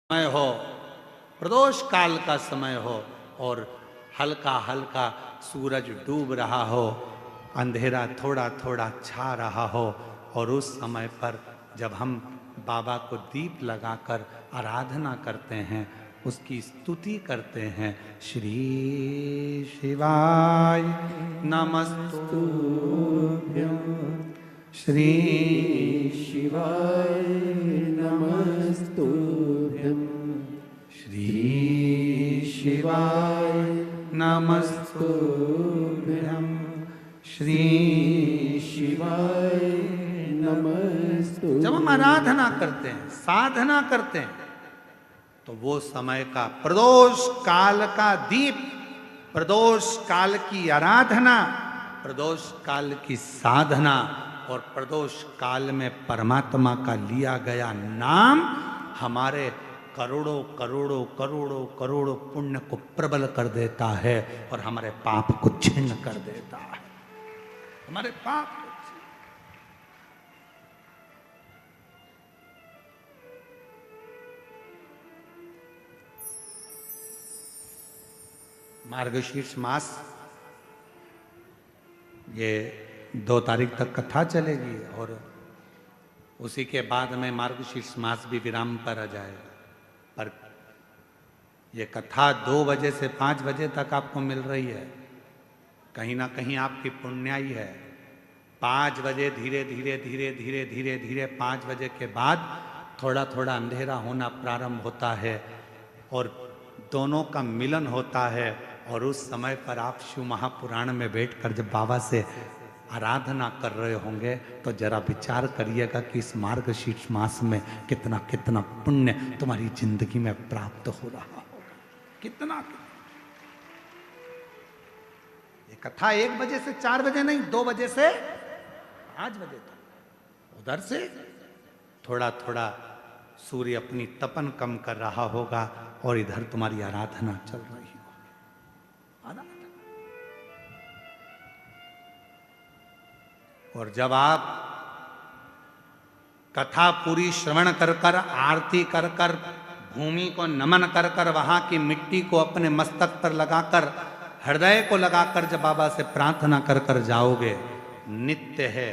समय हो, प्रदोष काल का समय हो और हल्का हल्का सूरज डूब रहा हो, अंधेरा थोड़ा थोड़ा छा रहा हो, और उस समय पर जब हम बाबा को दीप लगाकर आराधना करते हैं, उसकी स्तुति करते हैं, श्री शिवाय नमस्तुभ्यं, श्री शिवाय नमस्तुभ्यं, श्री शिवाय नमस्तुभ्यं, श्री शिवाय नमस्तुभ्यं। जब हम आराधना करते हैं, साधना करते हैं, तो वो समय का प्रदोष काल का दीप, प्रदोष काल की आराधना, प्रदोष काल की साधना और प्रदोष काल में परमात्मा का लिया गया नाम हमारे करोड़ों करोड़ों करोड़ों करोड़ों पुण्य को प्रबल कर देता है और हमारे पाप को छिन्न कर देता है। हमारे पाप को मार्गशीर्ष मास, ये 2 तारीख तक कथा चलेगी और उसी के बाद में मार्गशीर्ष मास भी विराम पर आ जाएगा। पर ये कथा 2 बजे से 5 बजे तक आपको मिल रही है, कहीं ना कहीं आपकी पुण्याई है। 5 बजे धीरे धीरे धीरे धीरे धीरे धीरे 5 बजे के बाद थोड़ा थोड़ा अंधेरा होना प्रारंभ होता है और दोनों का मिलन होता है, और उस समय पर आप शिव महापुराण में बैठकर जब बाबा से आराधना कर रहे होंगे तो जरा विचार करिएगा कि इस मार्गशीर्ष मास में कितना कितना पुण्य तुम्हारी जिंदगी में प्राप्त हो रहा होगा। कितना, ये कथा 1 बजे से 4 बजे नहीं, 2 बजे से 5 बजे तक। उधर से थोड़ा थोड़ा सूर्य अपनी तपन कम कर रहा होगा और इधर तुम्हारी आराधना चल रही होगी। और जब आप कथा पूरी श्रवण कर कर, आरती कर कर, भूमि को नमन कर कर, वहां की मिट्टी को अपने मस्तक पर लगाकर, हृदय को लगाकर जब बाबा से प्रार्थना कर कर जाओगे, नित्य है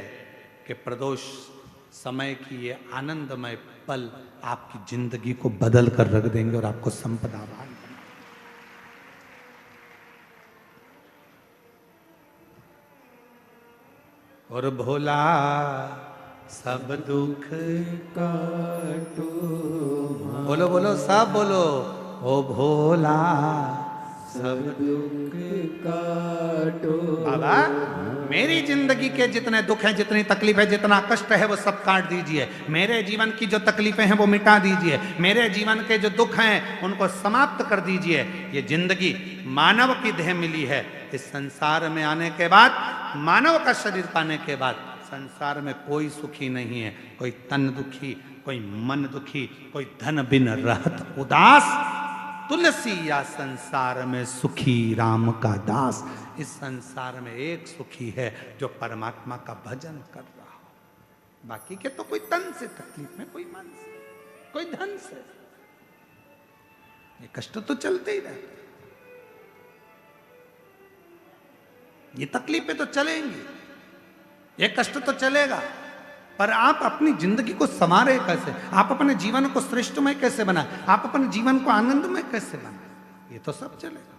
कि प्रदोष समय की ये आनंदमय पल आपकी जिंदगी को बदल कर रख देंगे और आपको संपदावान। और भोला सब दुख काटो, बोलो बोलो सब बोलो, ओ भोला सब दुख काटो। बाबा मेरी जिंदगी के जितने दुख हैं, जितनी तकलीफ है, जितना कष्ट है, वो सब काट दीजिए। मेरे जीवन की जो तकलीफें हैं वो मिटा दीजिए। मेरे जीवन के जो दुख हैं उनको समाप्त कर दीजिए। ये जिंदगी मानव की देह मिली है, इस संसार में आने के बाद, मानव का शरीर पाने के बाद संसार में कोई सुखी नहीं है। कोई तन दुखी, कोई मन दुखी, कोई धन बिन रहत उदास, तुलसी या संसार में सुखी राम का दास। इस संसार में एक सुखी है जो परमात्मा का भजन कर रहा हो। बाकी के तो कोई तन से तकलीफ में, कोई मन से, कोई धन से, ये कष्ट तो चलते ही रहते, ये तकलीफें तो चलेंगी, ये कष्ट तो चलेगा। पर आप अपनी जिंदगी को संवारे कैसे, आप अपने जीवन को श्रेष्ठमय कैसे बनाए, आप अपने जीवन को आनंदमय कैसे बनाए, ये तो सब चलेगा।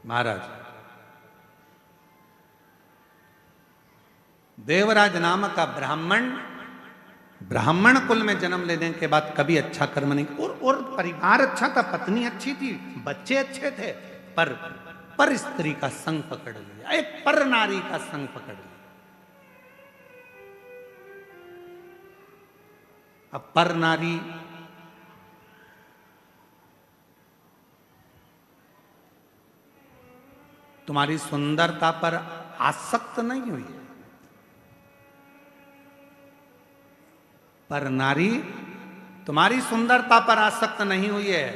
महाराज देवराज नाम का ब्राह्मण कुल में जन्म लेने के बाद कभी अच्छा कर्म नहीं, और परिवार अच्छा था, पत्नी अच्छी थी, बच्चे अच्छे थे, पर स्त्री का संग पकड़ लिया, एक पर नारी का संग पकड़ लिया। अब पर नारी तुम्हारी सुंदरता पर आसक्त नहीं हुई, पर नारी तुम्हारी सुंदरता पर आसक्त नहीं हुई है,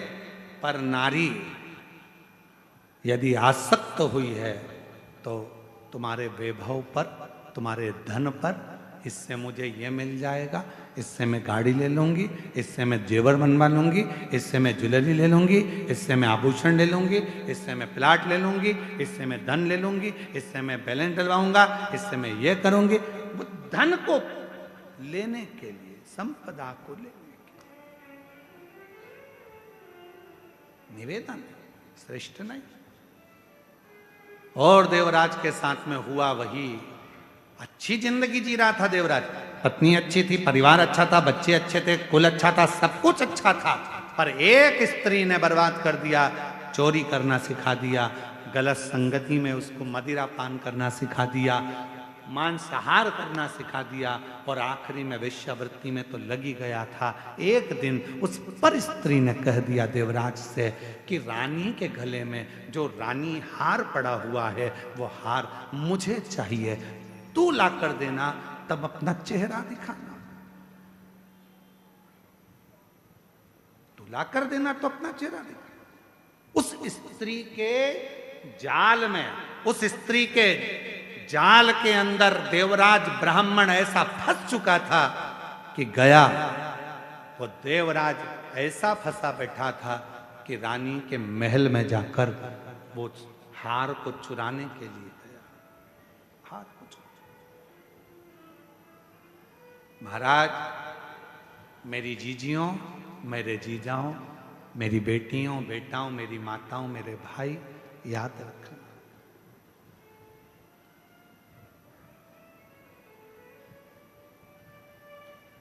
पर नारी यदि आसक्त हुई है तो तुम्हारे वैभव पर, तुम्हारे धन पर, इससे मुझे ये मिल जाएगा, इससे मैं गाड़ी ले लूंगी, इससे मैं जेवर बनवा लूंगी, इससे मैं ज्वेलरी ले लूंगी, इससे मैं आभूषण ले लूंगी, इससे मैं प्लाट ले लूंगी, इससे मैं धन ले लूंगी, इससे मैं बैलेंस डलवाऊंगा, इससे मैं ये करूंगी। वो धन को लेने के लिए, संपदा को लेने के लिए निवेदन, श्रेष्ठ नहीं। और देवराज के साथ में हुआ वही। अच्छी जिंदगी जी रहा था देवराज, पत्नी अच्छी थी, परिवार अच्छा था, बच्चे अच्छे थे, कुल अच्छा था, सब कुछ अच्छा था, पर एक स्त्री ने बर्बाद कर दिया, चोरी करना सिखा दिया, गलत संगति में उसको मदिरा पान करना सिखा दिया, मांसाहार करना सिखा दिया, और आखिरी में वेश्यावृत्ति में तो लगी गया था। एक दिन उस पर स्त्री ने कह दिया देवराज से कि रानी के गले में जो रानी हार पड़ा हुआ है वो हार मुझे चाहिए, तू ला कर देना, तब अपना चेहरा दिखाना। तू ला कर देना तो अपना चेहरा दिखाना। उस स्त्री के जाल में, उस स्त्री के जाल के अंदर देवराज ब्राह्मण ऐसा फंस चुका था कि गया, वो देवराज ऐसा फंसा बैठा था कि रानी के महल में जाकर वो हार को चुराने के लिए गया। हार को महाराज, मेरी जीजियों, मेरे जीजाओं, मेरी बेटियों, बेटाओं, मेरी माताओं, मेरे भाई, याद रखना,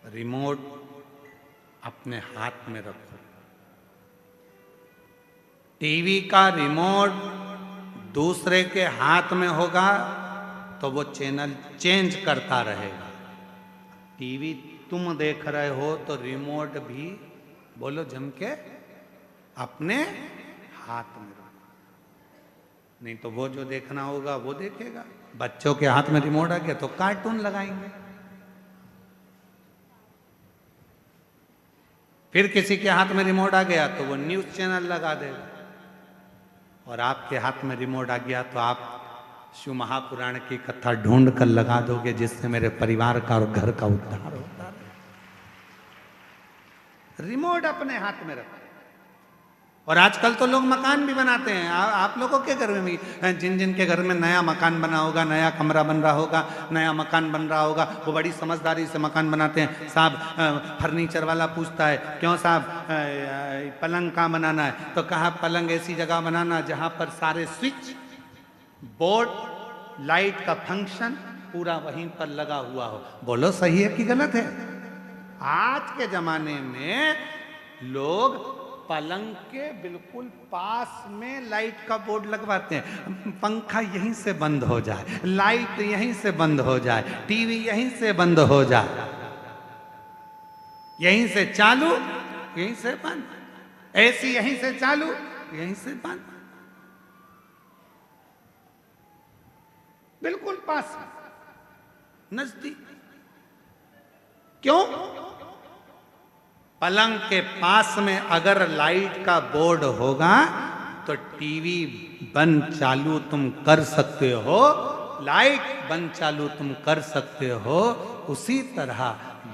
रिमोट अपने हाथ में रखो। टीवी का रिमोट दूसरे के हाथ में होगा तो वो चैनल चेंज करता रहेगा। टीवी तुम देख रहे हो तो रिमोट भी, बोलो जम के, अपने हाथ में रखो, नहीं तो वो जो देखना होगा वो देखेगा। बच्चों के हाथ में रिमोट आ गया तो कार्टून लगाएंगे, फिर किसी के हाथ में रिमोट आ गया तो वो न्यूज चैनल लगा देगा, और आपके हाथ में रिमोट आ गया तो आप शिव महापुराण की कथा ढूंढ कर लगा दोगे, जिससे मेरे परिवार का और घर का उद्धार होता है। रिमोट अपने हाथ में रखो। और आजकल तो लोग मकान भी बनाते हैं। आप लोगों के घर में भी, जिन जिन के घर में नया मकान बना होगा, नया कमरा बन रहा होगा, नया मकान बन रहा होगा, वो बड़ी समझदारी से मकान बनाते हैं। साहब फर्नीचर वाला पूछता है, क्यों साहब पलंग कहाँ बनाना है? तो कहा पलंग ऐसी जगह बनाना जहाँ पर सारे स्विच बोर्ड, लाइट का फंक्शन पूरा वहीं पर लगा हुआ हो। बोलो सही है कि गलत है? आज के जमाने में लोग पलंग के बिल्कुल पास में लाइट का बोर्ड लगवाते हैं, पंखा यहीं से बंद हो जाए, लाइट यहीं से बंद हो जाए, टीवी यहीं से बंद हो जाए, यहीं से चालू यहीं से बंद, एसी यहीं से चालू यहीं से बंद, बिल्कुल पास, नजदीक। क्यों? पलंग के पास में अगर लाइट का बोर्ड होगा तो टीवी बंद चालू तुम कर सकते हो, लाइट बंद चालू तुम कर सकते हो। उसी तरह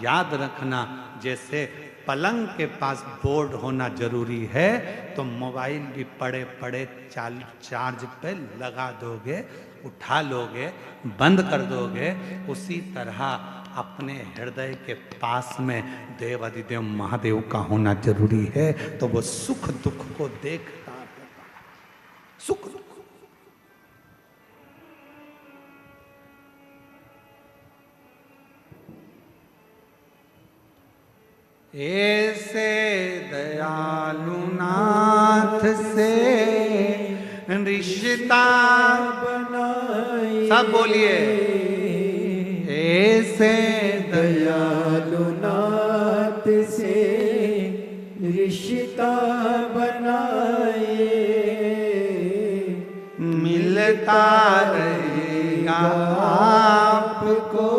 याद रखना, जैसे पलंग के पास बोर्ड होना जरूरी है तो मोबाइल भी पड़े पड़े चार्ज पे लगा दोगे, उठा लोगे, बंद कर दोगे। उसी तरह अपने हृदय के पास में देव अधिदेव महादेव का होना जरूरी है, तो वो सुख दुख को देखता है। सुख दुख ऐसे दयालु नाथ से रिश्ता बनाए, सब बोलिए, ऐसे दयालु नाथ से रिश्ता बनाए, मिलता रहेगा आपको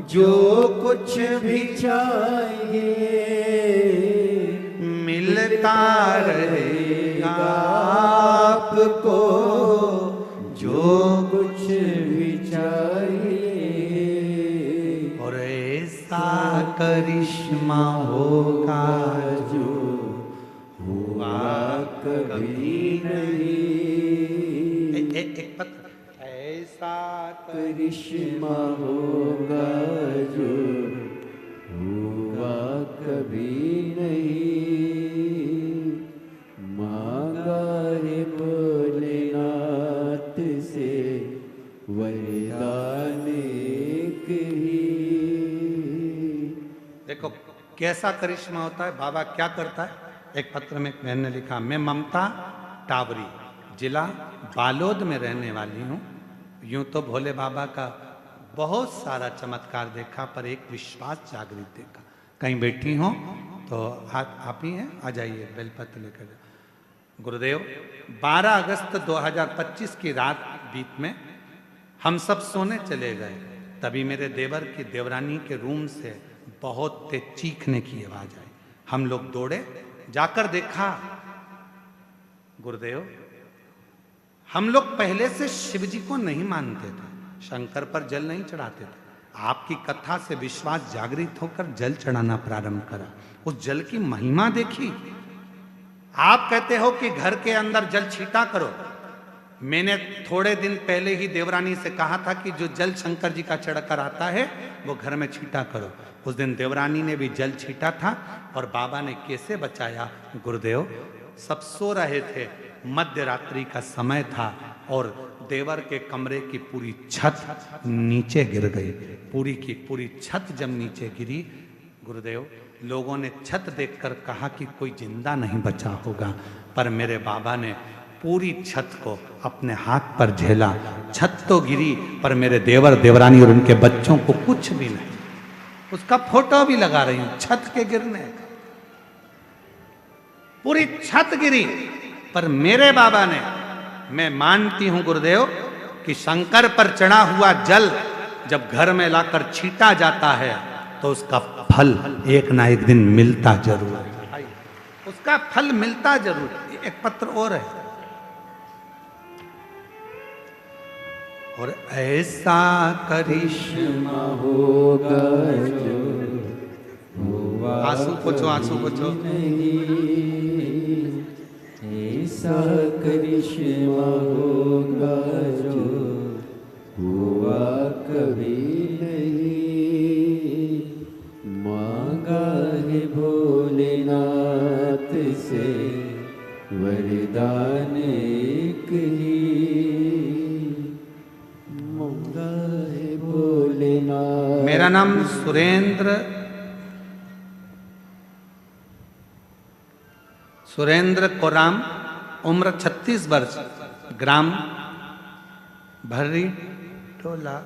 जो कुछ भी चाहिए मिलता रहेगा आपको, जो कुछ भी चाहिए। और ऐसा करिश्मा होगा जो हुआ कभी नहीं। एक पत्र, ऐसा करिश्मा होगा जो हुआ कभी नहीं। मांगा है भोलेनाथ से वरदान एक ही। देखो कैसा करिश्मा होता है, बाबा क्या करता है। एक पत्र में बहन ने लिखा, मैं ममता टावरी, जिला बालोद में रहने वाली हूँ। यूं तो भोले बाबा का बहुत सारा चमत्कार देखा, पर एक विश्वास जागृत देखा। कहीं बैठी हो तो आप ही हैं, आ जाइए, बेलपत्र लेकर जाओ। गुरुदेव, 12 अगस्त 2025 की रात बीत में हम सब सोने चले गए, तभी मेरे देवर की देवरानी के रूम से बहुत तेज चीखने की आवाज आई। हम लोग दौड़े, जाकर देखा, गुरुदेव हम लोग पहले से शिव जी को नहीं मानते थे, शंकर पर जल नहीं चढ़ाते थे। आपकी कथा से विश्वास जागृत होकर जल चढ़ाना प्रारंभ करा। उस जल की महिमा देखी। आप कहते हो कि घर के अंदर जल छीटा करो। मैंने थोड़े दिन पहले ही देवरानी से कहा था कि जो जल शंकर जी का चढ़कर आता है वो घर में छीटा करो। उस दिन देवरानी ने भी जल छीटा था। और बाबा ने कैसे बचाया गुरुदेव, सब सो रहे थे, मध्य रात्रि का समय था और देवर के कमरे की पूरी छत नीचे गिर गई। पूरी की पूरी छत जब नीचे गिरी गुरुदेव, लोगों ने छत देखकर कहा कि कोई जिंदा नहीं बचा होगा, पर मेरे बाबा ने पूरी छत को अपने हाथ पर झेला। छत तो गिरी पर मेरे देवर देवरानी और उनके बच्चों को कुछ भी नहीं। उसका फोटो भी लगा रही हूं, छत के गिरने का। पूरी छत गिरी पर मेरे बाबा ने, मैं मानती हूं गुरुदेव कि शंकर पर चढ़ा हुआ जल जब घर में लाकर छीटा जाता है तो उसका फल एक ना एक दिन मिलता जरूर है। उसका फल मिलता जरूर है। एक पत्र और है, और ऐसा करिश्मा होगा जो हुआ आंसू पोछो, आंसू पोछो। ऐसा करिश्मा होगा जो हुआ कभी नहीं। मांगा है भोलेनाथ से वरदान एक ही। मांगा है भोलेनाथ। मेरा नाम सुरेंद्र कोराम, उम्र 36 वर्ष, ग्राम भर्री टोला,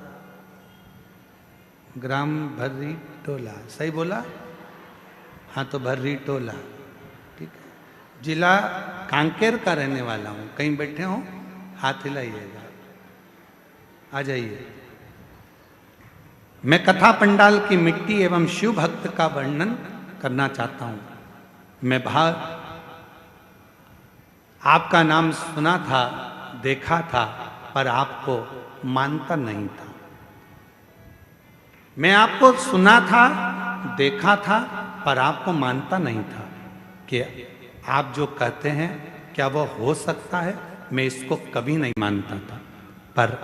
ग्राम भर्री टोला, सही बोला? हाँ तो भर्री टोला, ठीक है। जिला कांकेर का रहने वाला हूँ। कहीं बैठे हो हाथ हिलाइएगा, आ जाइए। मैं कथा पंडाल की मिट्टी एवं शिव भक्त का वर्णन करना चाहता हूँ। मैं आपका नाम सुना था, देखा था, पर आपको मानता नहीं था। मैं आपको सुना था, देखा था, पर आपको मानता नहीं था कि आप जो कहते हैं क्या वो हो सकता है। मैं इसको कभी नहीं मानता था। पर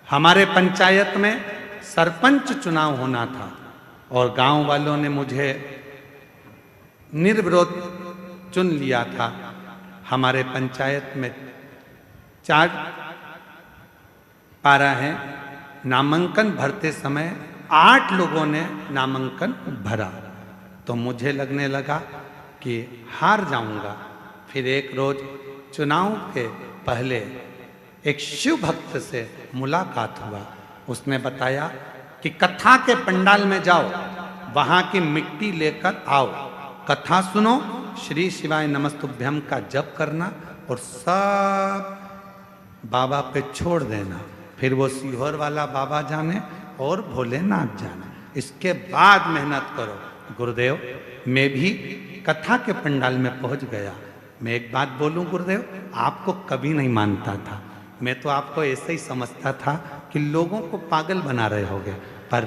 हमारे पंचायत में सरपंच चुनाव होना था और गांव वालों ने मुझे निर्विरोध चुन लिया था। हमारे पंचायत में 4 पारा हैं। नामांकन भरते समय 8 लोगों ने नामांकन भरा, तो मुझे लगने लगा कि हार जाऊंगा। फिर एक रोज चुनाव के पहले एक शिव भक्त से मुलाकात हुआ। उसने बताया कि कथा के पंडाल में जाओ, वहां की मिट्टी लेकर आओ, कथा सुनो, श्री शिवाय नमस्तुभ्यम का जप करना और सब बाबा पे छोड़ देना। फिर वो सीहोर वाला बाबा जाने और भोलेनाथ जाने। इसके बाद मेहनत करो। गुरुदेव, मैं भी कथा के पंडाल में पहुंच गया। मैं एक बात बोलूं गुरुदेव, आपको कभी नहीं मानता था। मैं तो आपको ऐसे ही समझता था कि लोगों को पागल बना रहे होगे। पर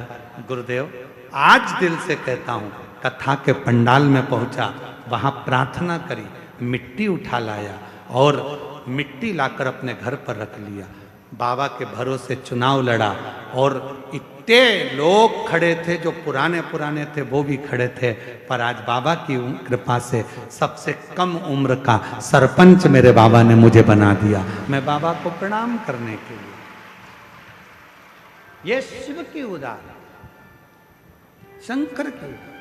गुरुदेव, आज दिल से कहता हूँ, कथा के पंडाल में पहुंचा, वहाँ प्रार्थना करी, मिट्टी उठा लाया और मिट्टी लाकर अपने घर पर रख लिया। बाबा के भरोसे चुनाव लड़ा और इतने लोग खड़े थे, जो पुराने पुराने थे वो भी खड़े थे। पर आज बाबा की कृपा से सबसे कम उम्र का सरपंच मेरे बाबा ने मुझे बना दिया। मैं बाबा को प्रणाम करने के लिए, ये शिव की उदार, शंकर की उदार।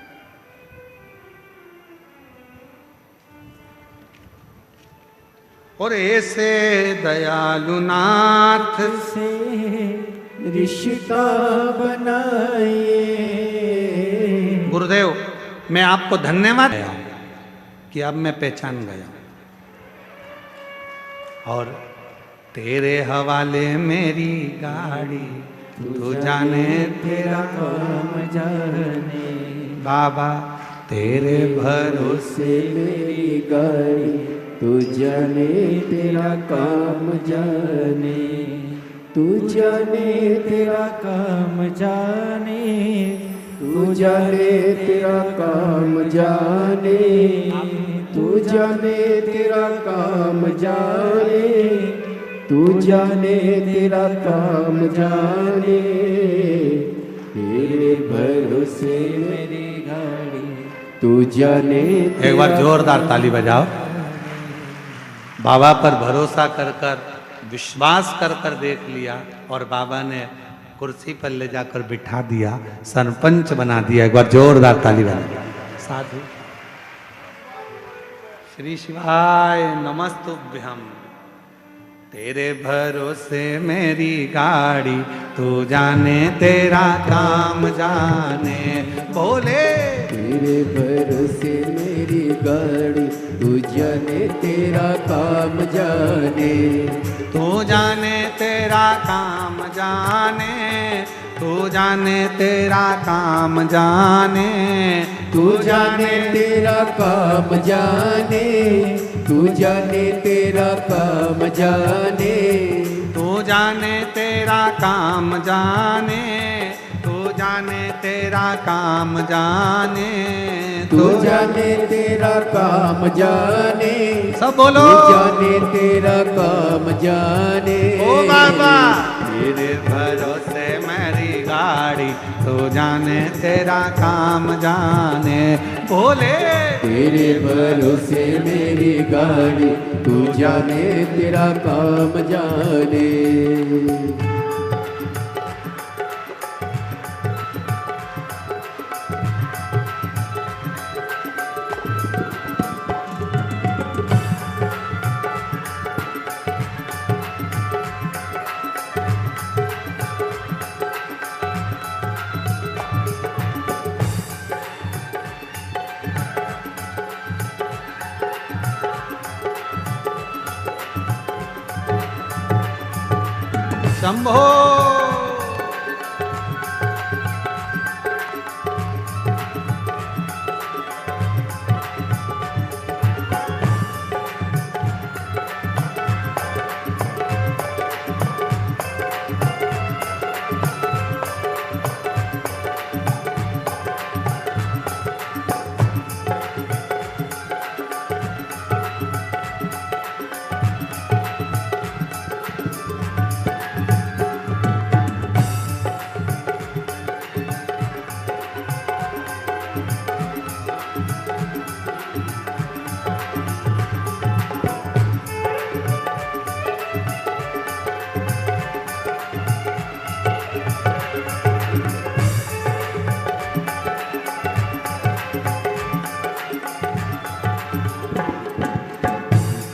और ऐसे दयालु नाथ से रिश्ता बनाइए। गुरुदेव, मैं आपको धन्यवाद देता हूं कि अब मैं पहचान गया और तेरे हवाले मेरी गाड़ी, तू जाने तेरा काम जाने। बाबा तेरे भरोसे मेरी गाड़ी, तू जाने तेरा काम जाने। तू जाने तेरा काम जाने। तू जाने तेरा काम जाने। तू जाने तेरा काम जाने। तू जाने तेरा काम जाने। तेरे भरोसे मेरी गाड़ी, तू जाने। एक बार जोरदार ताली बजाओ। बाबा पर भरोसा कर कर, विश्वास कर कर देख लिया और बाबा ने कुर्सी पर ले जाकर बिठा दिया, सरपंच बना दिया। एक बार जोरदार ताली बजा। साधु श्री शिवाय नमस्तुभ्यम। तेरे भरोसे मेरी गाड़ी, तू जाने तेरा काम जाने। बोले तेरे भरोसे मेरी गाड़ी, तू जाने तेरा काम जाने। तू जाने तेरा काम जाने। तू जाने तेरा काम जाने। तू जाने तेरा काम जाने। तू जाने तेरा काम जाने। तू जाने तेरा काम जाने। तू जाने तेरा काम जाने। तू जाने तेरा काम जाने। सब बोलो। तू जाने तेरा काम जाने। ओ बाबा तेरे भरोसे मेरी गाड़ी, तू जाने तेरा काम जाने। बोले तेरे भरोसे मेरी गाड़ी, तू जाने तेरा काम जाने। शंभो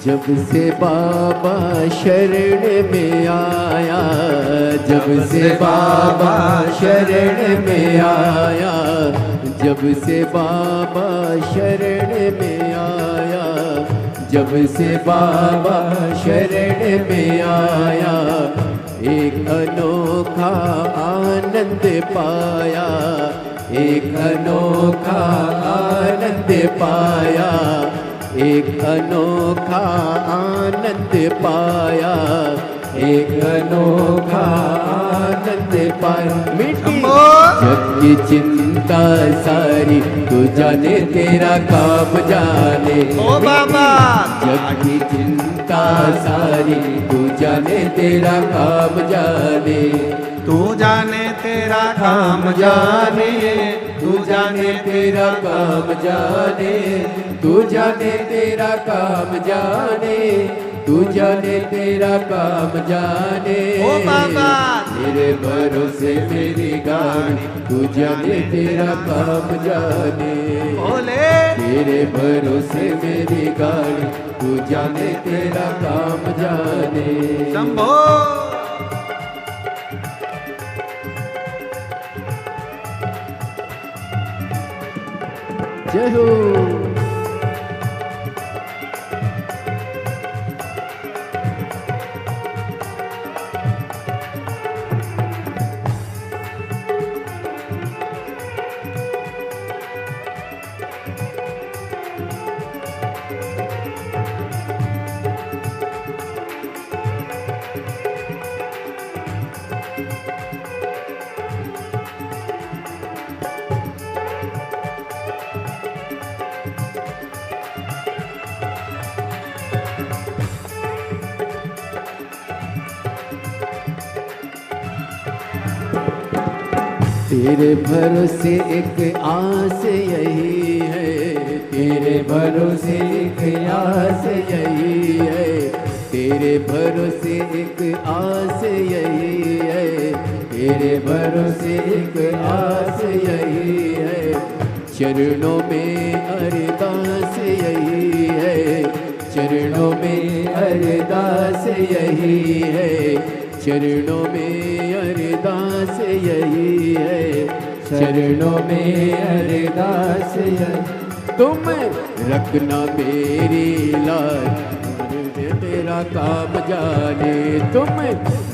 जब से बाबा शरण में आया, जब से बाबा शरण में आया, जब से बाबा शरण में आया, जब से बाबा शरण में आया, एक अनोखा आनंद पाया, एक अनोखा आनंद पाया, एक अनोखा आनंद पाया, एक अनोखा आनंद पाया। मिट्टी जग की चिंता सारी तू जाने, तेरा काम जाने। ओ बाबा जग की चिंता सारी तू जाने, तेरा काम जाने। तू जाने तेरा काम जाने, तू जाने तेरा काम जाने, तू जाने तेरा काम जाने, तू जाने तेरा काम जाने। ओ बाबा तेरे भरोसे मेरी गाड़ी, तू जाने तेरा काम जाने। बोले तेरे भरोसे मेरी गाड़ी, तू जाने तेरा काम जाने। शंभो जय हो। तेरे भरोसे एक आस यही है, तेरे भरोसे एक आस यही है, तेरे भरोसे एक आस यही है, तेरे भरोसे एक आस यही है। चरणों में अरदास यही है, चरणों में अरदास यही है, चरणों में अरदास यही है, चरणों में अरदास यही। तुम रखना मेरी लाज, तेरा काम जाने। तुम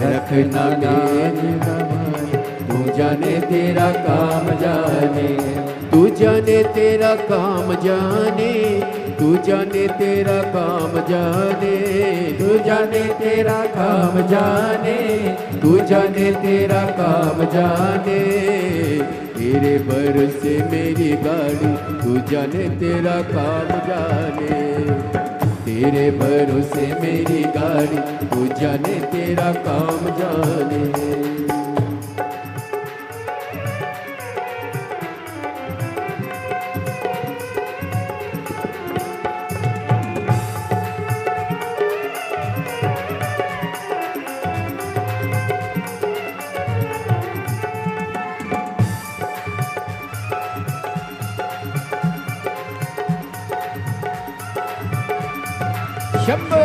रखना मेरी लाज, तू जाने तेरा काम जाने। तू जाने तेरा काम जाने, तू जाने तेरा काम जाने, तू जाने तेरा काम जाने, तू जाने तेरा काम जाने। तेरे भरोसे मेरी गाड़ी, तू जाने तेरा काम जाने। तेरे भरोसे मेरी गाड़ी, तू जाने तेरा काम जाने। शंभो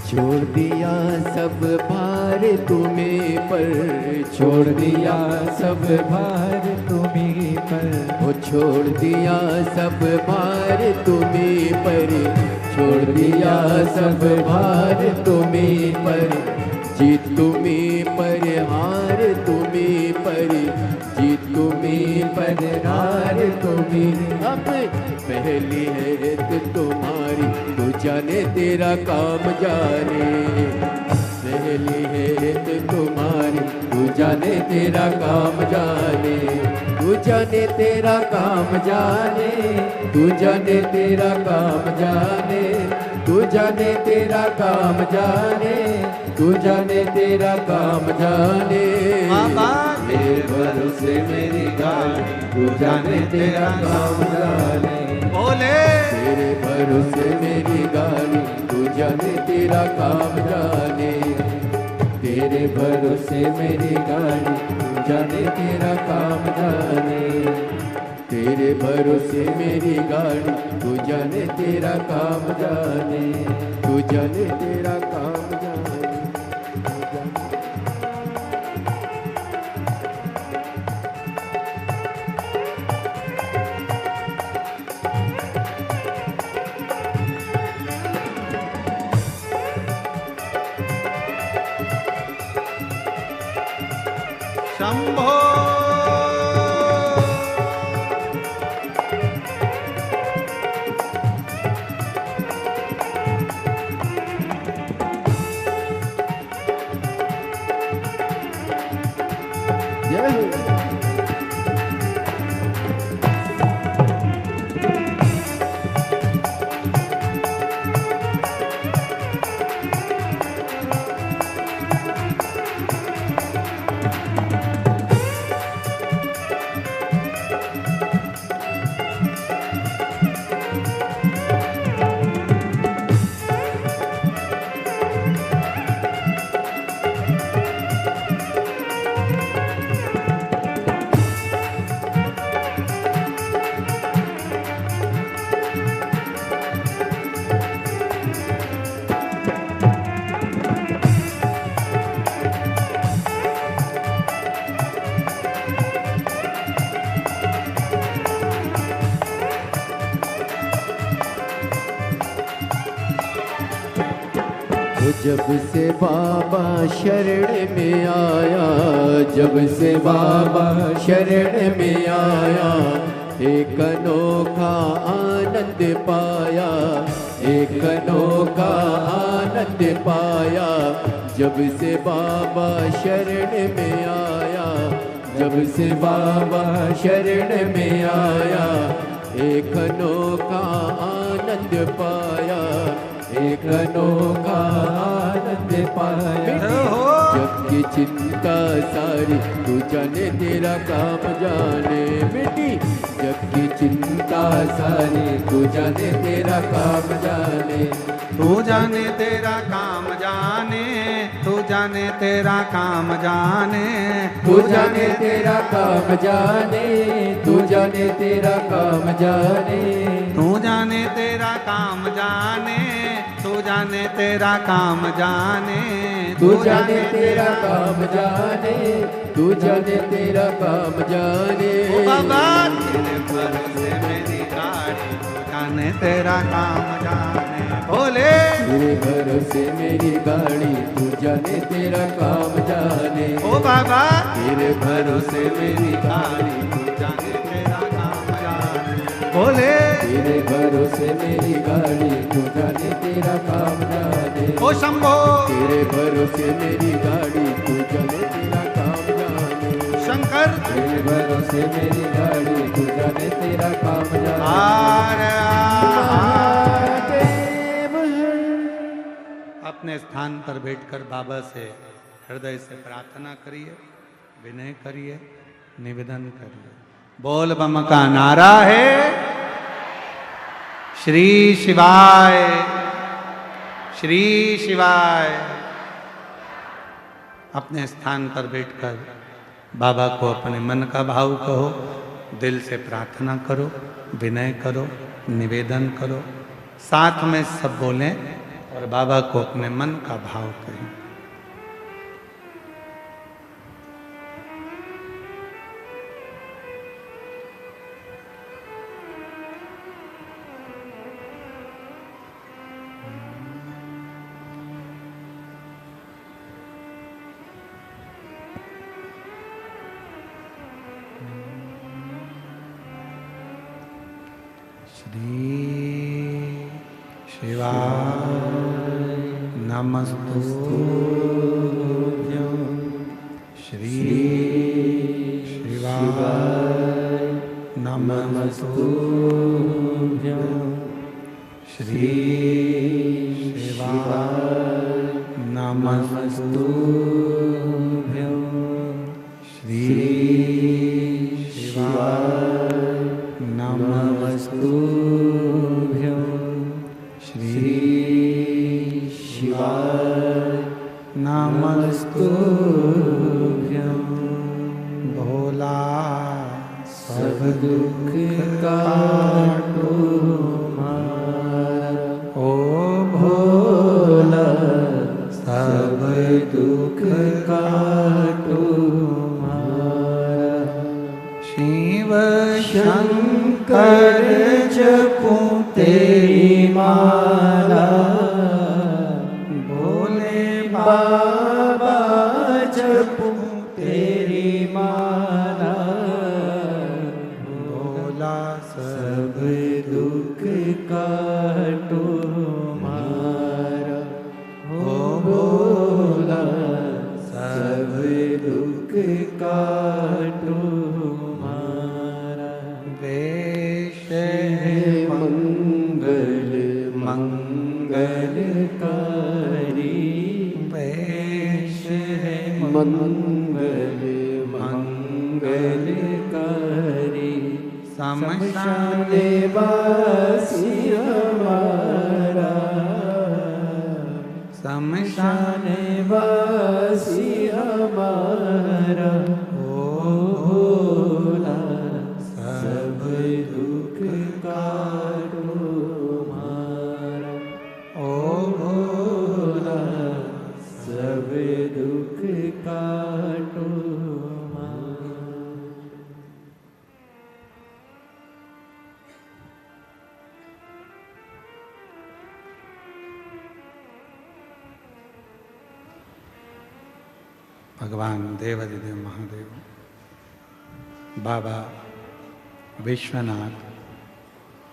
छोड़ दिया सब भार तुम्हें पर, छोड़ दिया सब भार तुम्हें पर, वो छोड़ दिया सब भार तुम्हें पर, छोड़ दिया सब भार तुम्हें पर। जीत तुम्हें पर, हार तुम्हें पर, जीत तुम्हें पर, हार तुम्हें। अब पहली है तुम्हारी, तू जाने तेरा काम जाने। पहली है तुम्हारी, तू जाने तेरा काम जाने। तू जाने तेरा काम जाने, तू जाने तेरा काम जाने, तू जाने तेरा काम जाने, तू जाने तेरा काम जाने। मेरे भरोसे मेरी गाड़ी, तू जाने तेरा काम जाने। बोले तेरे भरोसे मेरी गाड़ी, तू जाने तेरा काम जाने। तेरे भरोसे मेरी गाड़ी, तू जाने तेरा काम जाने। तेरे भरोसे मेरी गाड़ी, तू जाने तेरा काम जाने, तू जाने तेरा काम जाने, तू जाने। शंभो जय हो। जब से बाबा शरण में आया, जब से बाबा शरण में आया, एक अनोखा आनंद पाया, एक अनोखा आनंद पाया। जब से बाबा शरण में आया, जब से बाबा शरण में आया, एक अनोखा आनंद पाया, एक अनोखा आनंद पाया। जग की चिंता सारी तू जाने तेरा काम जाने, बेटी जग की चिंता सारी तू जाने तेरा काम जाने, तू जाने तेरा काम जाने, तू जाने तेरा काम जाने, तू जाने तेरा काम जाने, तू जाने तेरा काम जाने, तू जाने तेरा काम जाने, तू जाने तेरा काम जाने, तू जाने तेरा काम जाने, तू जाने तेरा काम जाने। ओ बाबा तेरे भरोसे मेरी गाड़ी, तू जाने तेरा काम जाने, बोले तेरे भरोसे मेरी गाड़ी, तू जाने तेरा काम जाने। ओ बाबा तेरे भरोसे मेरी गाड़ी, तू जाने तेरा काम जाने, बोले तेरे भरोसे मेरी गाड़ी, तू जाने तेरा काम जाने। ओ शंभो तेरे भरोसे मेरी गाड़ी, तू जाने तेरा काम जाने। शंकर तेरे भरोसे मेरी गाड़ी, तू जाने तेरा काम जाने। अपने स्थान पर बैठकर बाबा से हृदय से प्रार्थना करिए, विनय करिए, निवेदन करिए। बोल बम का नारा है, श्री शिवाय, श्री शिवाय। अपने स्थान पर बैठकर बाबा को अपने मन का भाव कहो, दिल से प्रार्थना करो, विनय करो, निवेदन करो, साथ में सब बोलें और बाबा को अपने मन का भाव करें। श्री शिवाय नमस्तुभ्यं, श्री शिवाय नमस्तुभ्यं, श्री शिवाय नमस्तुभ्यं, श्री शिवाय नमस्तुभ्यं, श्री शिवाय नमस्तुभ्यं। भोला सब दुख शंकर जपूं तेरी माला, भोले बाबा जपूं तेरी माला, भोला सब दुख काटो मारा, हो भोला सब दुख काटो मारा। वेश मंगल मंगलकारी, वेश मंगल मंगलकारी, शमशान वासी हमारा, शमशान वासी हमारा, ओ भोला सब दुख काटो मारा, ओ भोला सब दुख काटो मारा। भगवान देवाधिदेव महादेव बाबा विश्वनाथ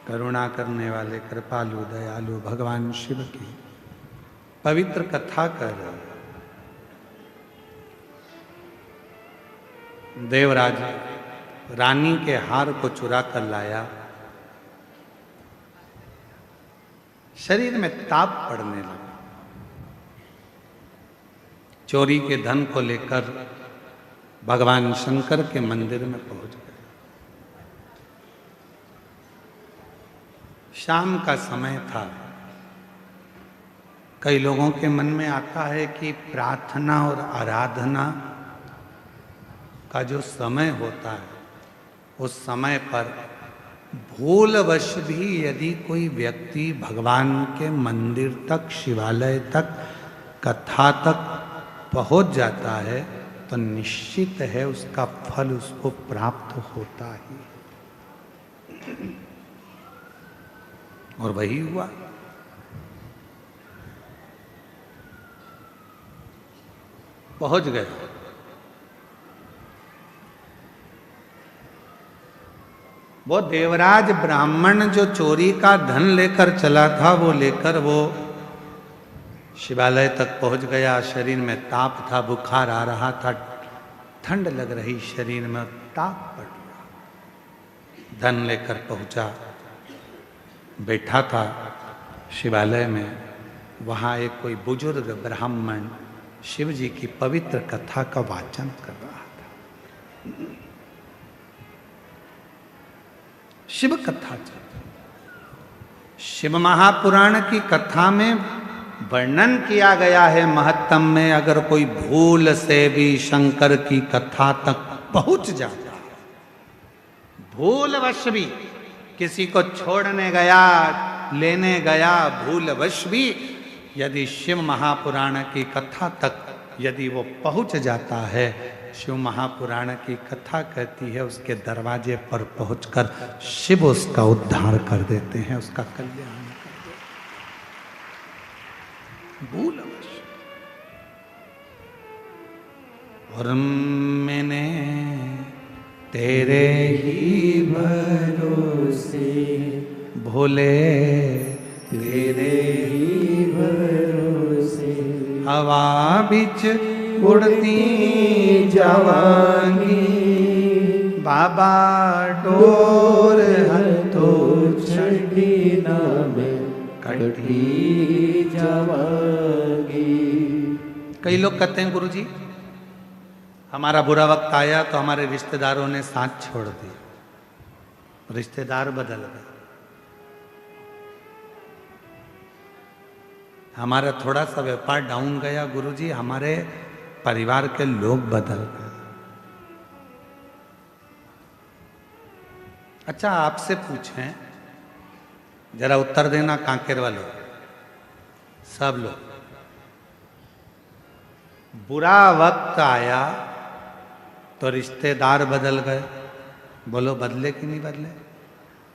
करुणा करने वाले कृपालु दयालु भगवान शिव की पवित्र कथा कर देवराज रानी के हार को चुरा कर लाया। शरीर में ताप पड़ने लगा। चोरी के धन को लेकर भगवान शंकर के मंदिर में पहुंच गए। शाम का समय था। कई लोगों के मन में आता है कि प्रार्थना और आराधना का जो समय होता है उस समय पर भूलवश भी यदि कोई व्यक्ति भगवान के मंदिर तक, शिवालय तक, कथा तक पहुंच जाता है तो निश्चित है उसका फल उसको प्राप्त होता ही। और वही हुआ। पहुंच गए। वो देवराज ब्राह्मण जो चोरी का धन लेकर चला था वो लेकर वो शिवालय तक पहुंच गया। शरीर में ताप था, बुखार आ रहा था, ठंड लग रही शरीर में, ताप पड़ रहा। धन लेकर पहुंचा, बैठा था शिवालय में। वहां एक कोई बुजुर्ग ब्राह्मण शिव जी की पवित्र कथा का वाचन कर रहा था। शिव कथा चल, शिव महापुराण की कथा में वर्णन किया गया है महत्तम में। अगर कोई भूल से भी शंकर की कथा तक पहुंच जाता है, भूलवश भी किसी को छोड़ने गया, लेने गया, भूलवश भी यदि शिव महापुराण की कथा तक यदि वो पहुंच जाता है, शिव महापुराण की कथा कहती है उसके दरवाजे पर पहुंचकर शिव उसका उद्धार कर देते हैं, उसका कल्याण कर देते हैं। भूलवश। और मैंने तेरे ही भरोसे, भोले तेरे ही भरोसे, हवा बिच उड़ती जावांगी, बाबा डोर तो छड़ी ना में कटी जावांगी। कई लोग कहते हैं गुरुजी हमारा बुरा वक्त आया तो हमारे रिश्तेदारों ने साथ छोड़ दी, रिश्तेदार बदल गए। हमारा थोड़ा सा व्यापार डाउन गया गुरुजी, हमारे परिवार के लोग बदल गए। अच्छा आपसे पूछें, जरा उत्तर देना कांकेर वालों, सब लोग। बुरा वक्त आया तो रिश्तेदार बदल गए, बोलो बदले कि नहीं बदले?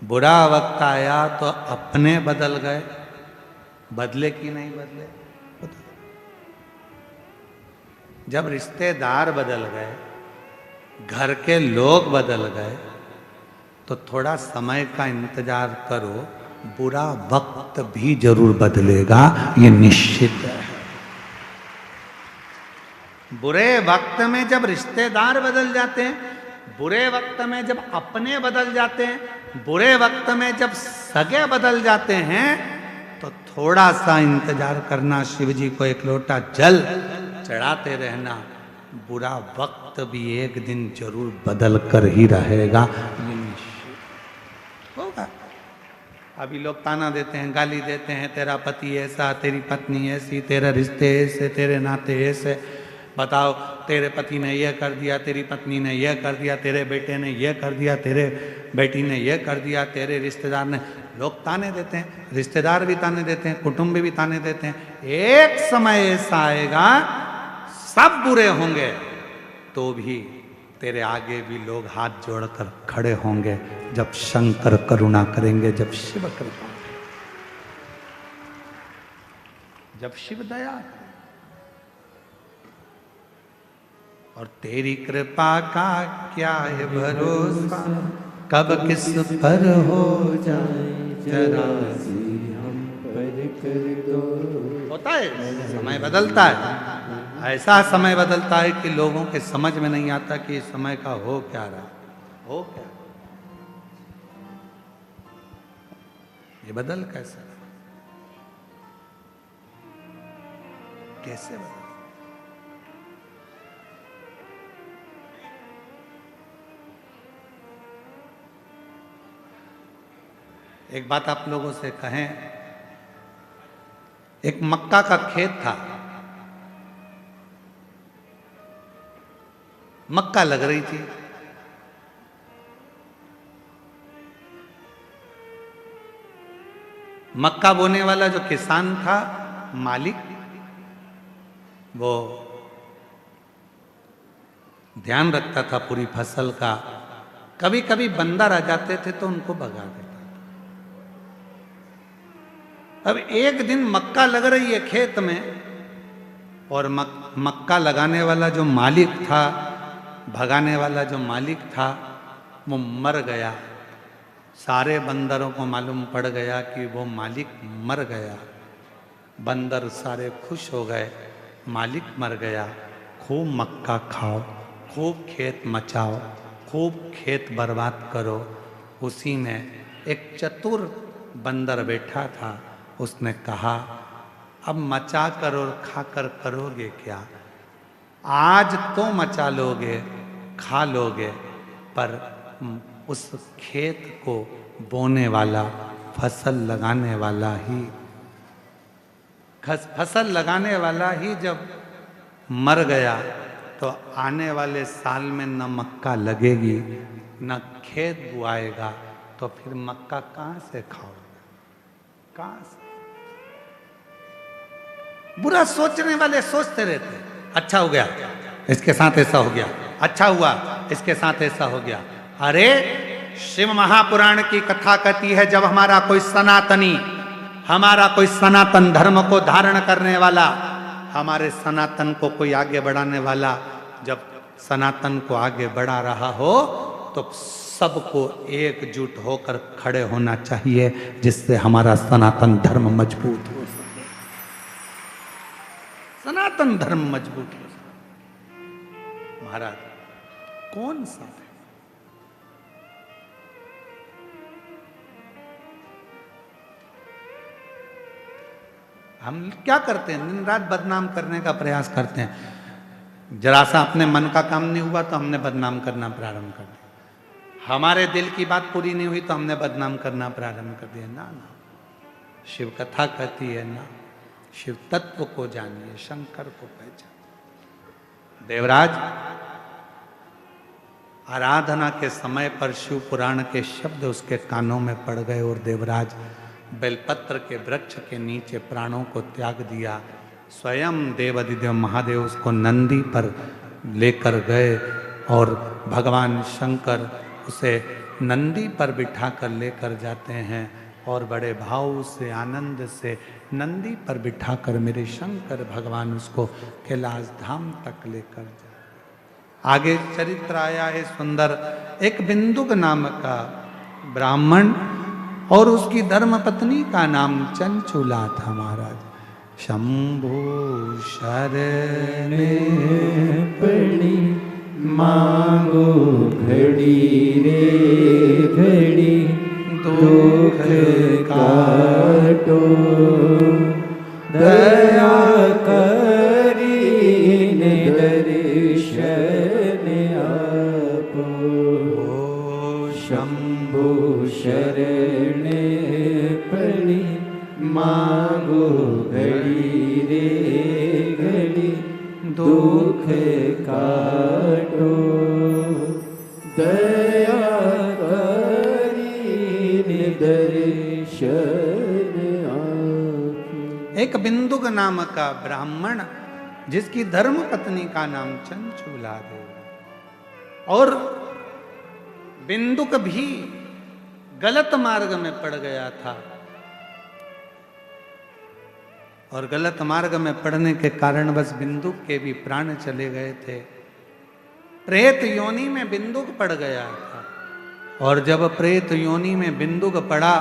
बुरा वक्त आया तो अपने बदल गए, बदले कि नहीं बदले? जब रिश्तेदार बदल गए, घर के लोग बदल गए, तो थोड़ा समय का इंतजार करो, बुरा वक्त भी जरूर बदलेगा, ये निश्चित है। बुरे वक्त में जब रिश्तेदार बदल जाते हैं, बुरे वक्त में जब अपने बदल जाते हैं, बुरे वक्त में जब सगे बदल जाते हैं, तो थोड़ा सा इंतजार करना, शिव जी को एक लोटा जल चढ़ाते रहना, बुरा वक्त भी एक दिन जरूर बदल कर ही रहेगा, ये निश्चित होगा। अभी लोग ताना देते हैं, गाली देते हैं, तेरा पति ऐसा, तेरी पत्नी ऐसी, तेरे रिश्ते ऐसे, तेरे नाते ऐसे, बताओ तेरे पति ने यह कर दिया, तेरी पत्नी ने यह कर दिया, तेरे बेटे ने यह कर दिया, तेरे बेटी ने यह कर दिया, तेरे रिश्तेदार ने। लोग ताने देते हैं, रिश्तेदार भी ताने देते हैं, कुटुंब भी ताने देते हैं। एक समय ऐसा आएगा, सब बुरे होंगे तो भी तेरे आगे भी लोग हाथ जोड़कर खड़े होंगे, जब शंकर करुणा करेंगे, जब शिव कृपा, जब शिव दया। और तेरी कृपा का क्या है भरोसा, कब किस पर हो जाए जरा सी हम पर कर दो। होता है, समय बदलता है, ऐसा समय बदलता है कि लोगों के समझ में नहीं आता कि इस समय का हो क्या रहा, हो क्या, ये बदल कैसे, कैसे बदल? एक बात आप लोगों से कहें, एक मक्का का खेत था, मक्का लग रही थी, मक्का बोने वाला जो किसान था, मालिक, वो ध्यान रखता था पूरी फसल का। कभी कभी बंदर आ जाते थे तो उनको भगा देता। अब एक दिन मक्का लग रही है खेत में, और मक्का लगाने वाला जो मालिक था, भगाने वाला जो मालिक था, वो मर गया। सारे बंदरों को मालूम पड़ गया कि वो मालिक मर गया। बंदर सारे खुश हो गए, मालिक मर गया, खूब मक्का खाओ, खूब खेत मचाओ, खूब खेत बर्बाद करो। उसी में एक चतुर बंदर बैठा था, उसने कहा, अब मचा कर और खाकर करोगे क्या? आज तो मचा लोगे, खा लोगे, पर उस खेत को बोने वाला, फसल लगाने वाला ही, फसल लगाने वाला ही जब मर गया, तो आने वाले साल में न मक्का लगेगी, न खेत बुआएगा, तो फिर मक्का कहाँ से खाओगे, कहाँ से? बुरा सोचने वाले सोचते रहते, अच्छा हो गया इसके साथ ऐसा हो गया, अच्छा हुआ इसके साथ ऐसा हो गया। अरे शिव महापुराण की कथा कहती है, जब हमारा कोई सनातनी, हमारा कोई सनातन धर्म को धारण करने वाला, हमारे सनातन को कोई आगे बढ़ाने वाला, जब सनातन को आगे बढ़ा रहा हो, तो सबको एकजुट होकर खड़े होना चाहिए, जिससे हमारा सनातन धर्म मजबूत हो सके, सनातन धर्म मजबूत हो सके। महाराज कौन सा है? हम क्या करते हैं? दिन रात बदनाम करने का प्रयास करते हैं। जरा सा अपने मन का काम नहीं हुआ तो हमने बदनाम करना प्रारंभ कर दिया, हमारे दिल की बात पूरी नहीं हुई तो हमने बदनाम करना प्रारंभ कर दिया। ना ना, शिव कथा कहती है ना, शिव तत्व को जानिए, शंकर को पहचानिए। देवराज आराधना के समय पर शिव पुराण के शब्द उसके कानों में पड़ गए, और देवराज बेलपत्र के वृक्ष के नीचे प्राणों को त्याग दिया। स्वयं देवाधिदेव महादेव उसको नंदी पर लेकर गए, और भगवान शंकर उसे नंदी पर बिठा कर लेकर जाते हैं और बड़े भाव से आनंद से नंदी पर बिठा कर मेरे शंकर भगवान उसको कैलाश धाम तक लेकर जाए। आगे चरित्र आया है सुंदर। एक बिंदुक नाम का ब्राह्मण और उसकी धर्म पत्नी का नाम चंचुला था महाराज। शंभु शरण पड़ी मांगो घड़ी रे घड़ी दुख काटो दया करी दर्शन आपो शंभु शरण पड़ी मांगो घड़ी रे घड़ी दुख काटो दया करी दर्शन आपो। एक बिंदुक नाम का ब्राह्मण जिसकी धर्म पत्नी का नाम चंचूला देवी, और बिंदुक भी गलत मार्ग में पड़ गया था और गलत मार्ग में पड़ने के कारण बस बिंदुक के भी प्राण चले गए थे। प्रेत योनि में बिंदुक पड़ गया था और जब प्रेत योनि में बिंदुक पड़ा,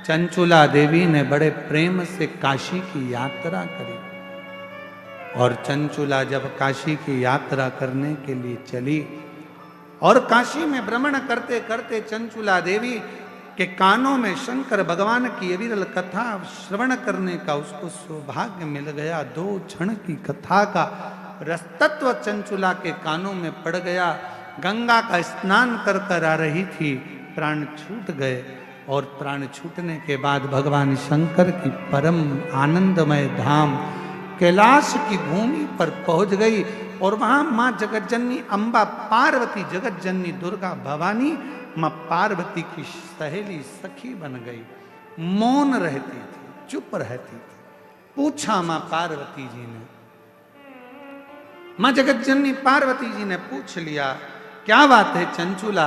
चंचुला देवी ने बड़े प्रेम से काशी की यात्रा करी और चंचुला जब काशी की यात्रा करने के लिए चली और काशी में भ्रमण करते करते चंचुला देवी के कानों में शंकर भगवान की अविरल कथा श्रवण करने का उसको सौभाग्य मिल गया। 2 क्षण की कथा का रसतत्व चंचुला के कानों में पड़ गया। गंगा का स्नान कर कर आ रही थी, प्राण छूट गए और प्राण छूटने के बाद भगवान शंकर की परम आनंदमय धाम कैलाश की भूमि पर पहुंच गई और वहां मां जगतजननी अम्बा पार्वती, जगतजननी दुर्गा भवानी मां पार्वती की सहेली सखी बन गई। मौन रहती थी, चुप रहती थी। पूछा मां पार्वती जी ने, मां जगतजननी पार्वती जी ने पूछ लिया, क्या बात है चंचुला,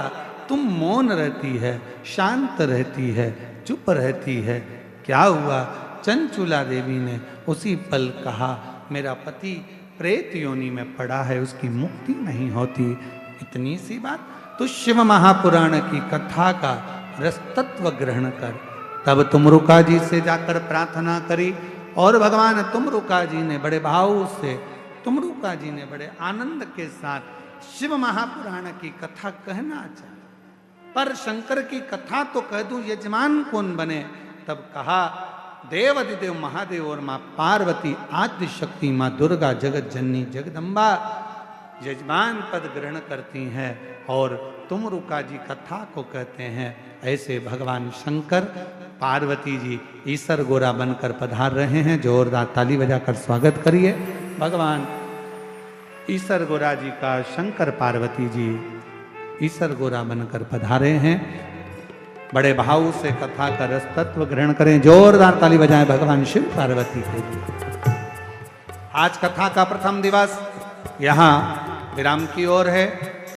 तुम मौन रहती है, शांत रहती है, चुप रहती है, क्या हुआ? चंचुला देवी ने उसी पल कहा, मेरा पति प्रेत योनि में पड़ा है, उसकी मुक्ति नहीं होती। इतनी सी बात, तो शिव महापुराण की कथा का रसतत्व ग्रहण कर। तब तुमरुका जी से जाकर प्रार्थना करी और भगवान तुमरुका जी ने बड़े भाव से, तुमरुका जी ने बड़े आनंद के साथ शिव महापुराण की कथा कहना चाहा, पर शंकर की कथा तो कह दूं, यजमान कौन बने? तब कहा देवाधिदेव महादेव और मां पार्वती आद्य शक्ति मां दुर्गा जगत जननी जगदम्बा यजमान पद ग्रहण करती हैं और तुमरुका जी कथा को कहते हैं। ऐसे भगवान शंकर पार्वती जी ईसर गोरा बनकर पधार रहे हैं। जोरदार ताली बजाकर स्वागत करिए भगवान ईसर गोरा जी का। शंकर पार्वती जी ईसर गोरा बनकर पधारे हैं। बड़े भाव से कथा का रस तत्व ग्रहण करें। जोरदार ताली बजाएं भगवान शिव पार्वती के लिए। आज कथा का प्रथम दिवस यहाँ विराम की ओर है।